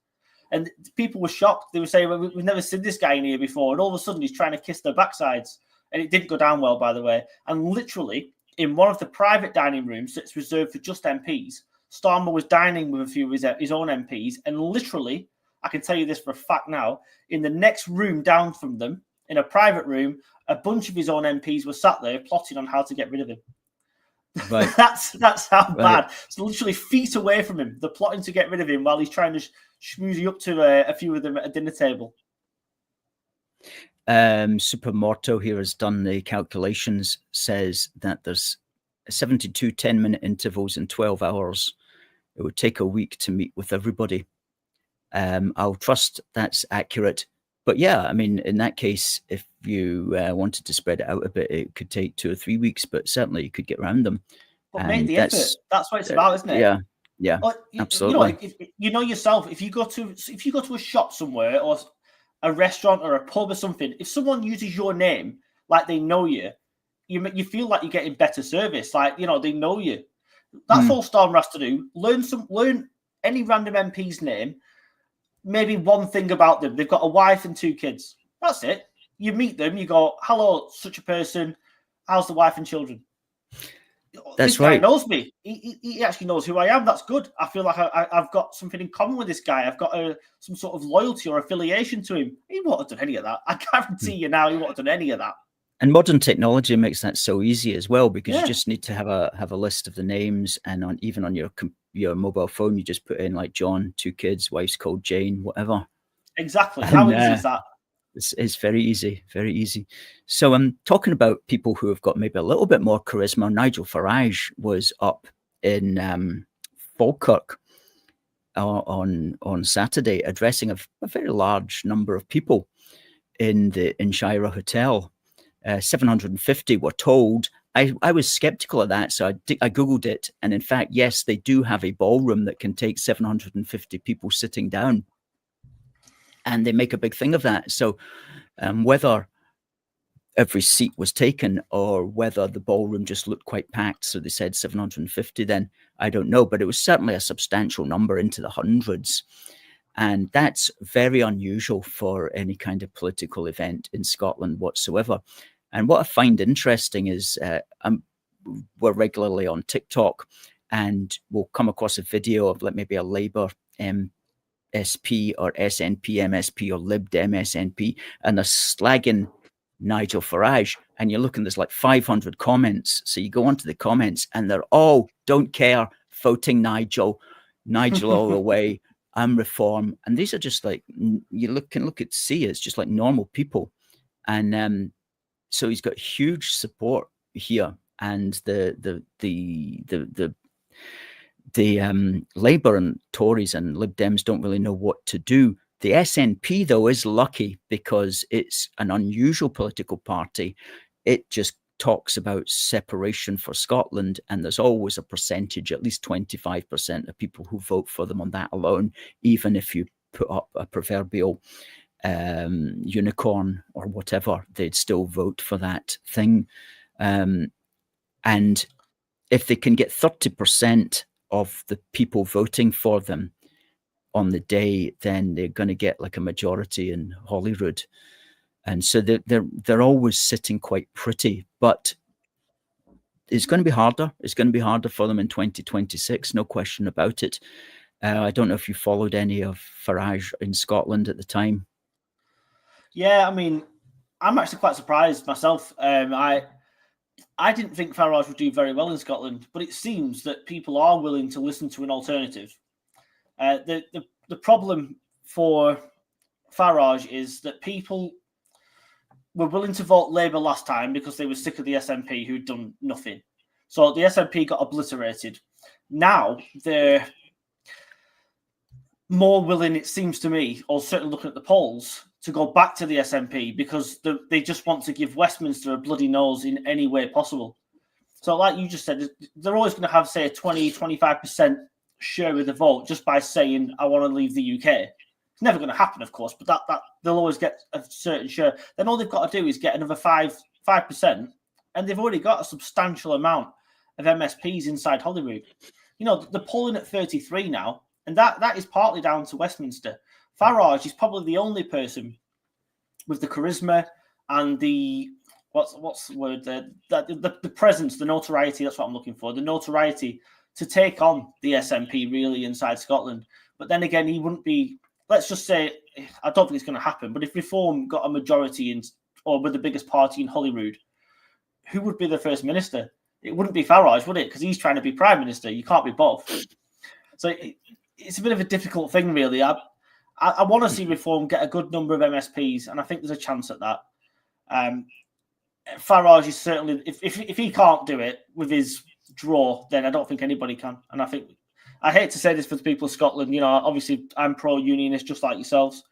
And people were shocked. They were saying, well, we've never seen this guy in here before. And all of a sudden, he's trying to kiss their backsides. And it didn't go down well, by the way. And literally, in one of the private dining rooms that's reserved for just MPs, Starmer was dining with a few of his own MPs. And literally, I can tell you this for a fact now, in the next room down from them, in a private room, a bunch of his own MPs were sat there plotting on how to get rid of him. Right. that's how bad. So literally feet away from him, they're plotting to get rid of him while he's trying to schmoozy up to a few of them at a dinner table. Supermorto here has done the calculations, says that there's 72 10-minute intervals in 12 hours. It would take a week to meet with everybody. I'll trust that's accurate. But yeah, I mean, in that case, if you wanted to spread it out a bit, it could take 2 or 3 weeks, but certainly you could get around them. But make the effort. That's what it's about, isn't it? Yeah, well, absolutely. You know yourself, if you go to a shop somewhere or a restaurant or a pub or something, if someone uses your name like they know you, you feel like you're getting better service. Like, you know, they know you. That's all Starmer has to do. Learn any random MP's name. Maybe one thing about them. They've got a wife and 2 kids. That's it. You meet them, you go, hello, such a person. How's the wife and children? That's this right. Guy knows me. He actually knows who I am. That's good. I feel like I've got something in common with this guy. I've got some sort of loyalty or affiliation to him. He won't have done any of that. I guarantee you now he won't have done any of that. And modern technology makes that so easy as well, because you just need to have a list of the names, and even on your mobile phone, you just put in like John, 2 kids, wife's called Jane, whatever. Exactly. How easy is that? It's very easy, very easy. So I'm talking about people who have got maybe a little bit more charisma. Nigel Farage was up in Falkirk on Saturday, addressing a very large number of people in the Shira Hotel. 750 were told. I was skeptical of that, so I Googled it. And in fact, yes, they do have a ballroom that can take 750 people sitting down. And they make a big thing of that. So whether every seat was taken or whether the ballroom just looked quite packed, so they said 750, then I don't know. But it was certainly a substantial number, into the hundreds. And that's very unusual for any kind of political event in Scotland whatsoever. And what I find interesting is we're regularly on TikTok, and we'll come across a video of maybe a Labour SP or SNP MSP or Lib Dem SNP, and they're slagging Nigel Farage, and you're looking, there's like 500 comments. So you go onto the comments and they're all don't care, voting Nigel all the way, I'm reform. And these are just like, you can see it's just like normal people. And so he's got huge support here, and the Labour and Tories and Lib Dems don't really know what to do. The SNP, though, is lucky because it's an unusual political party. It just talks about separation for Scotland, and there's always a percentage, at least 25% of people who vote for them on that alone, even if you put up a proverbial unicorn or whatever, they'd still vote for that thing. And if they can get 30% of the people voting for them on the day, then they're going to get like a majority in Holyrood. And so they're always sitting quite pretty, but it's going to be harder. It's going to be harder for them in 2026, no question about it. I don't know if you followed any of Farage in Scotland at the time. Yeah, I mean, I'm actually quite surprised myself. I didn't think Farage would do very well in Scotland, but it seems that people are willing to listen to an alternative. The problem for Farage is that people were willing to vote Labour last time because they were sick of the SNP who'd done nothing. So the SNP got obliterated. Now they're more willing, it seems to me, or certainly looking at the polls, to go back to the SNP because they just want to give Westminster a bloody nose in any way possible. So like you just said, they're always going to have, say, a 20, 25% share of the vote just by saying, I want to leave the UK. It's never going to happen, of course, but that they'll always get a certain share. Then all they've got to do is get another 5%, and they've already got a substantial amount of MSPs inside Holyrood. You know, they're polling at 33 now, and that is partly down to Westminster. Farage is probably the only person with the charisma and the what's the word there? The presence, the notoriety. That's what I'm looking for. The notoriety to take on the SNP really inside Scotland. But then again, he wouldn't be. Let's just say I don't think it's going to happen. But if Reform got a majority in, or with the biggest party in Holyrood, who would be the first minister? It wouldn't be Farage, would it? Because he's trying to be prime minister. You can't be both. So it's a bit of a difficult thing, really. I want to see Reform get a good number of MSPs, and I think there's a chance at that. Farage is certainly, if he can't do it with his draw, then I don't think anybody can. And I hate to say this for the people of Scotland, you know, obviously I'm pro-unionist just like yourselves,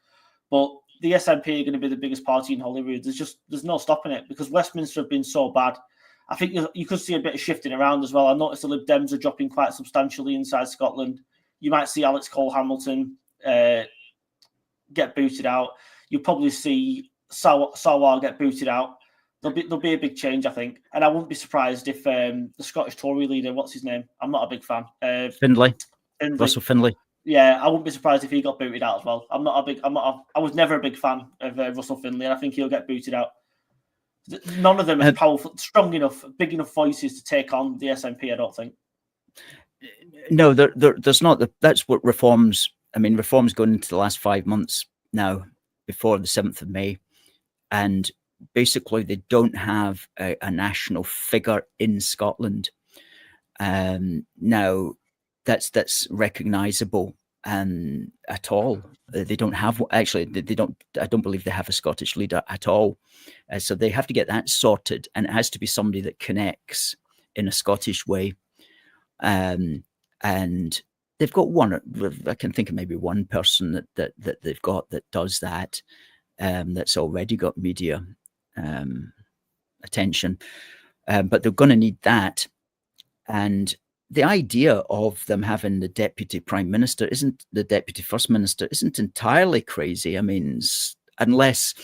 but the SNP are going to be the biggest party in Holyrood. There's no stopping it because Westminster have been so bad. I think you could see a bit of shifting around as well. I noticed the Lib Dems are dropping quite substantially inside Scotland. You might see Alex Cole-Hamilton get booted out. You'll probably see Sawar get booted out. There'll be a big change, I think. And I wouldn't be surprised if the Scottish Tory leader, what's his name? I'm not a big fan. Finlay. Russell Finlay. Yeah, I wouldn't be surprised if he got booted out as well. I was never a big fan of Russell Finlay, and I think he'll get booted out. None of them are powerful, strong enough, big enough voices to take on the SNP, I don't think. No, there's not. That's what Reform's. I mean, Reform's going into the last 5 months now, before the 7th of May, and basically they don't have a national figure in Scotland. Now, that's recognisable at all. They don't have, actually, they don't. I don't believe they have a Scottish leader at all. So they have to get that sorted, and it has to be somebody that connects in a Scottish way. And they've got one. I can think of maybe one person that they've got that does that. That's already got media attention, but they're going to need that. And the idea of them having the deputy prime minister isn't the deputy first minister isn't entirely crazy. I mean, unless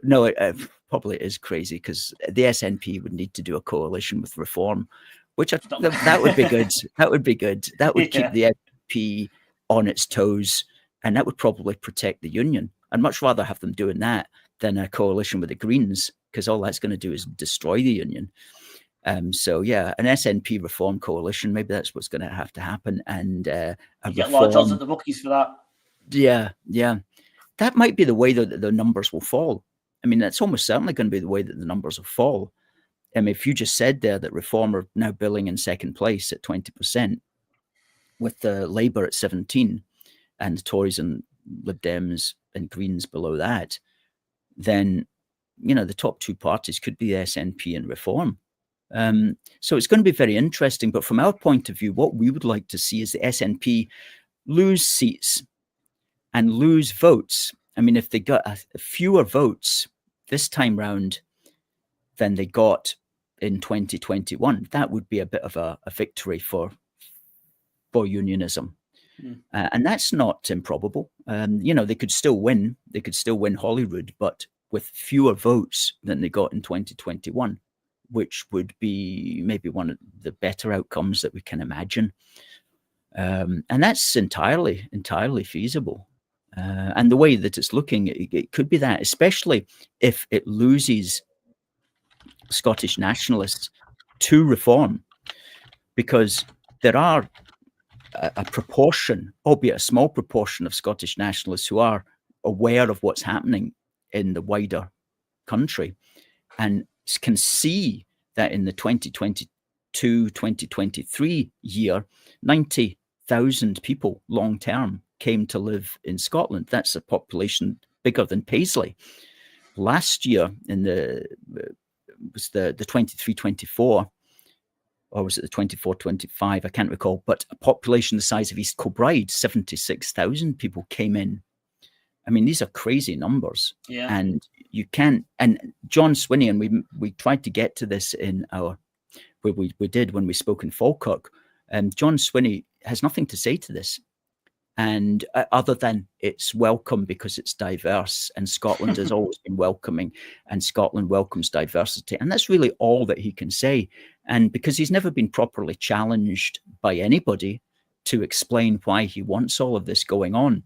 no, it probably is crazy because the SNP would need to do a coalition with Reform, which that would be good. That would be good. That would keep the SNP on its toes, and that would probably protect the union. I'd much rather have them doing that than a coalition with the Greens, because all that's going to do is destroy the union. So yeah, an SNP Reform coalition, maybe that's what's going to have to happen. And you get large odds at the bookies for that. Yeah, that might be the way that the numbers will fall. I mean, that's almost certainly going to be the way that the numbers will fall. I mean, if you just said there that Reform are now billing in second place at 20%, with the Labour at 17, and the Tories and Lib Dems and Greens below that, then, you know, the top two parties could be SNP and Reform. So it's going to be very interesting. But from our point of view, what we would like to see is the SNP lose seats and lose votes. I mean, if they got fewer votes this time round than they got in 2021, that would be a bit of a victory for unionism. And that's not improbable. You know, they could still win. They could still win Holyrood, but with fewer votes than they got in 2021, which would be maybe one of the better outcomes that we can imagine. And that's entirely feasible. And the way that it's looking, it could be that, especially if it loses Scottish nationalists to Reform, because there are a proportion, albeit a small proportion, of Scottish nationalists who are aware of what's happening in the wider country and can see that in the 2022-2023 year, 90,000 people long-term came to live in Scotland. That's a population bigger than Paisley. Last year, in the 23-24, or was it the 24-25? I can't recall, but a population the size of East Kilbride, 76,000 people came in. I mean, these are crazy numbers. Yeah. And you can't, and John Swinney, and we tried to get to this in our, where we did when we spoke in Falkirk, and John Swinney has nothing to say to this. And other than it's welcome because it's diverse, and Scotland has always been welcoming, and Scotland welcomes diversity. And that's really all that he can say. And because he's never been properly challenged by anybody to explain why he wants all of this going on.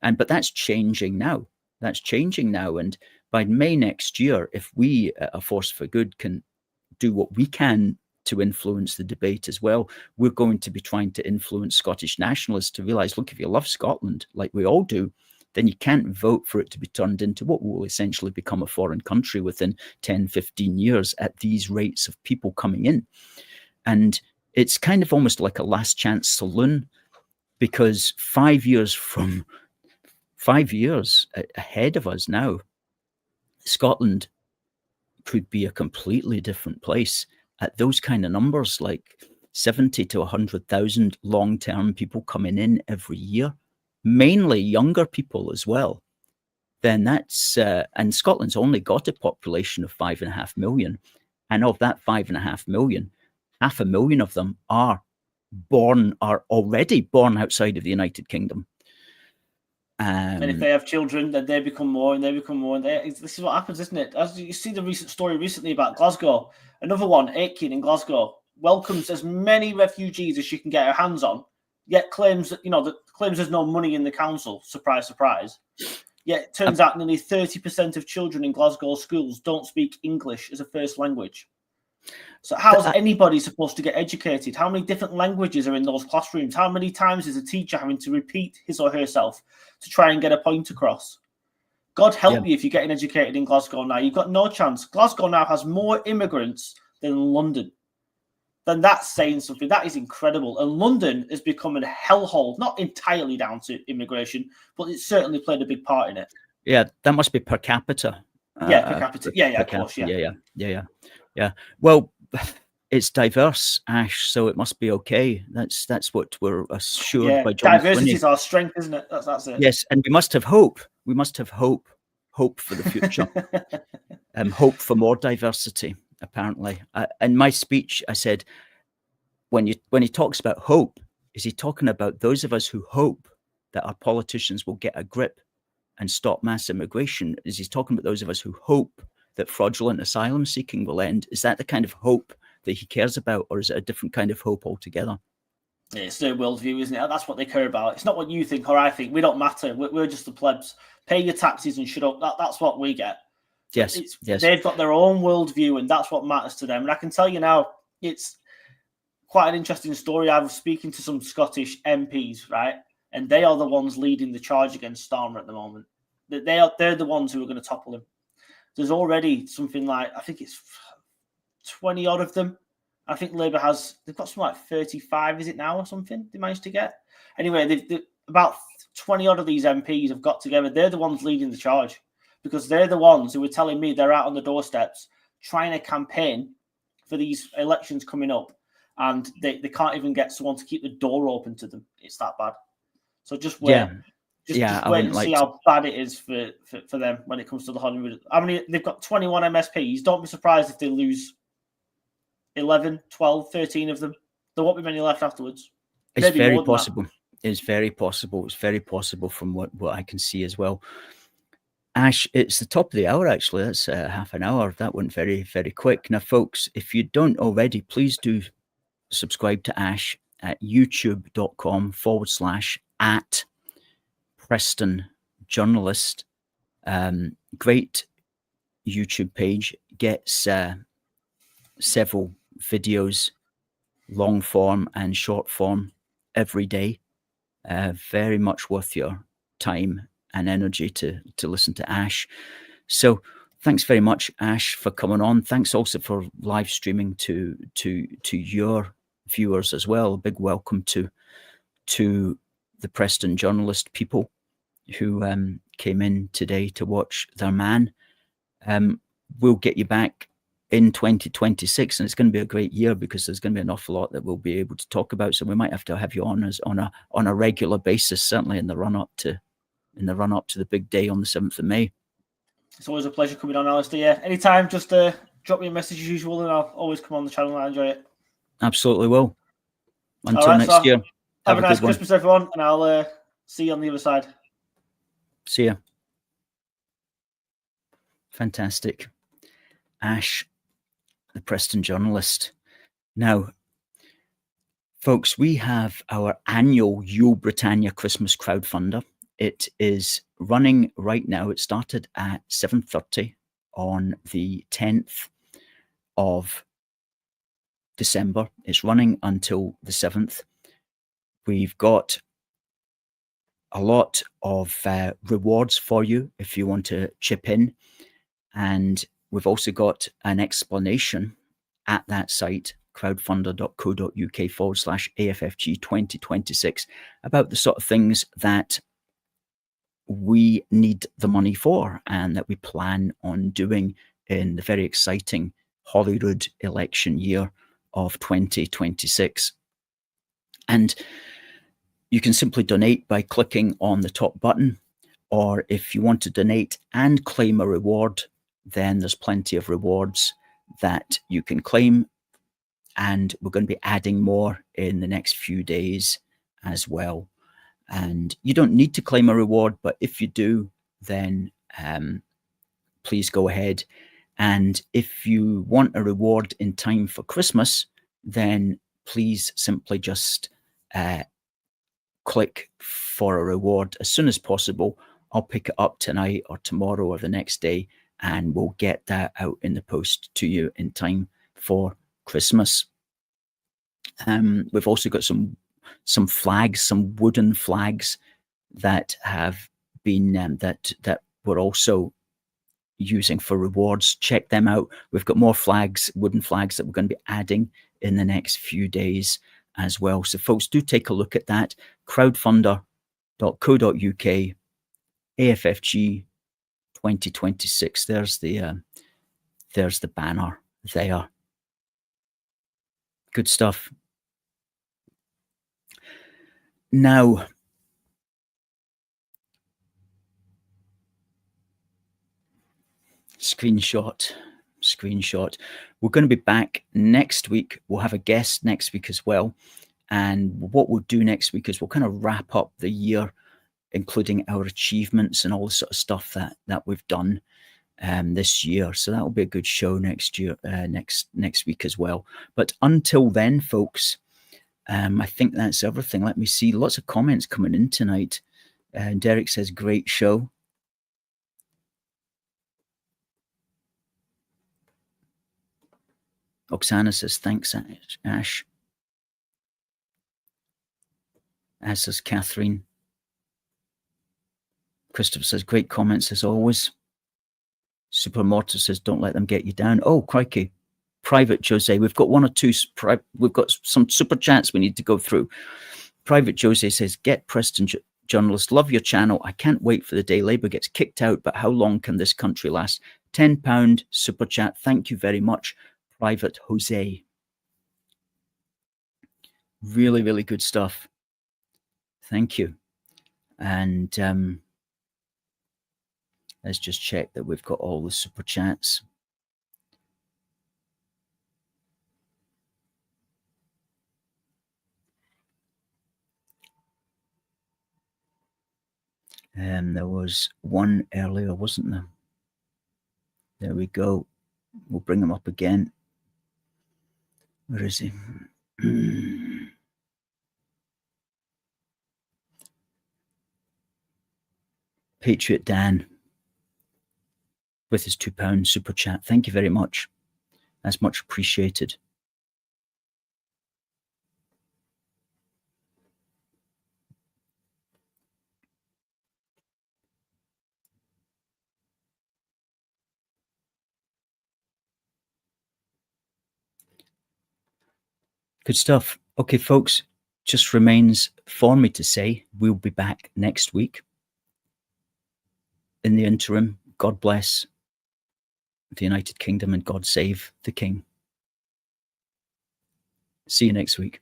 But that's changing now. That's changing now. And by May next year, if we at A Force for Good can do what we can to influence the debate as well, we're going to be trying to influence Scottish nationalists to realise, look, if you love Scotland, like we all do, then you can't vote for it to be turned into what will essentially become a foreign country within 10, 15 years at these rates of people coming in. And it's kind of almost like a last chance saloon, because 5 years ahead of us now, Scotland could be a completely different place at those kind of numbers, like 70 to 100,000 long-term people coming in every year, mainly younger people as well. Then that's, and Scotland's only got a population of 5.5 million. And of that 5.5 million, 500,000 of them are already born outside of the United Kingdom. And if they have children, then they become more and they become more. And this is what happens, isn't it? As you see the recent story recently about Glasgow, another one, Aitken in Glasgow, welcomes as many refugees as she can get her hands on, yet claims that, claims there's no money in the council. Surprise, surprise. Yet it turns out nearly 30% of children in Glasgow schools don't speak English as a first language. So how's anybody supposed to get educated? How many different languages are in those classrooms? How many times is a teacher having to repeat his or herself to try and get a point across? God help you if you're getting educated in Glasgow now. You've got no chance. Glasgow now has more immigrants than London. Then that's saying something. That is incredible. And London has become a hellhole, not entirely down to immigration, but it's certainly played a big part in it. Yeah, that must be per capita. Per capita. Of course, Yeah. Well, it's diverse, Ash, so it must be okay. That's what we're assured by John Diversity Swinney. is our strength, isn't it? That's it. Yes, and we must have hope. We must have hope for the future. Hope for more diversity, apparently. In my speech, I said, when he talks about hope, is he talking about those of us who hope that our politicians will get a grip and stop mass immigration? Is he talking about those of us who hope that fraudulent asylum seeking will end? Is that the kind of hope that he cares about, or is it a different kind of hope altogether? Yeah, it's their worldview, isn't it? That's what they care about. It's not what you think or I think. We don't matter. We're just the plebs. Pay your taxes and shut up. That's what we get. Yes. They've got their own worldview, and that's what matters to them. And I can tell you now, it's quite an interesting story. I was speaking to some Scottish MPs, right? And they are the ones leading the charge against Starmer at the moment. They're the ones who are going to topple him. There's already something like, I think it's 20 odd of them. I think Labour they've got something like 35, is it now, or something they managed to get? Anyway, they've about 20 odd of these MPs have got together. They're the ones leading the charge, because they're the ones who were telling me they're out on the doorsteps trying to campaign for these elections coming up, and they can't even get someone to keep the door open to them. It's that bad. So just wait. Yeah. Just wait and see how bad it is for them when it comes to the Hollywood. I mean, they've got 21 MSPs. Don't be surprised if they lose 11, 12, 13 of them. There won't be many left afterwards. It's very possible. It's very possible. It's very possible from what I can see as well. Ash, it's the top of the hour, actually. That's half an hour. That went very, very quick. Now, folks, if you don't already, please do subscribe to Ash at youtube.com/@ Preston Journalist. Great YouTube page. Gets several videos, long form and short form, every day. Very much worth your time and energy to listen to Ash. So thanks very much, Ash, for coming on. Thanks also for live streaming to your viewers as well. A big welcome to the Preston Journalist people who came in today to watch their man. We'll get you back in 2026, and it's going to be a great year because there's going to be an awful lot that we'll be able to talk about. So we might have to have you on as on a regular basis, certainly in the run up to the big day on the 7th of May. It's always a pleasure coming on, Alistair. Yeah, anytime, just drop me a message as usual, and I'll always come on the channel. I enjoy it. Absolutely will. Until next year. Have a nice Christmas, everyone, and I'll see you on the other side. See ya. Fantastic. Ash, the Preston Journalist. Now, folks, we have our annual Yule Britannia Christmas Crowdfunder. It is running right now. It started at 7:30 on the 10th of December. It's running until the 7th. We've got a lot of rewards for you if you want to chip in. And we've also got an explanation at that site, crowdfunder.co.uk/AFFG 2026, about the sort of things that we need the money for and that we plan on doing in the very exciting Holyrood election year of 2026. And you can simply donate by clicking on the top button, or if you want to donate and claim a reward, then there's plenty of rewards that you can claim, and we're going to be adding more in the next few days as well. And you don't need to claim a reward, but if you do, then please go ahead. And if you want a reward in time for Christmas, then please simply just click for a reward as soon as possible. I'll pick it up tonight or tomorrow or the next day, and we'll get that out in the post to you in time for Christmas. We've also got some flags, some wooden flags that have been that we're also using for rewards. Check them out. We've got more flags, wooden flags, that we're going to be adding in the next few days as well. So folks, do take a look at that. crowdfunder.co.uk AFFG 2026. There's the banner there. Good stuff. Now, screenshot. We're going to be back next week. We'll have a guest next week as well. And what we'll do next week is we'll kind of wrap up the year, including our achievements and all the sort of stuff that we've done this year. So that will be a good show next year, next week as well. But until then, folks, I think that's everything. Let me see. Lots of comments coming in tonight. Derek says, great show. Oksana says, thanks, Ash. As says Catherine. Christopher says, great comments as always. Supermortar says, don't let them get you down. Oh, crikey. Private Jose, we've got one or two, we've got some super chats we need to go through. Private Jose says, get Preston Journalist, love your channel. I can't wait for the day Labour gets kicked out, but how long can this country last? £10 super chat. Thank you very much, Private Jose. Really, really good stuff. Thank you. And let's just check that we've got all the super chats. There was one earlier, wasn't there? There we go. We'll bring him up again. Where is he? Patriot Dan with his £2 super chat. Thank you very much. That's much appreciated. Good stuff. Okay, folks, just remains for me to say we'll be back next week. In the interim, God bless the United Kingdom and God save the King. See you next week.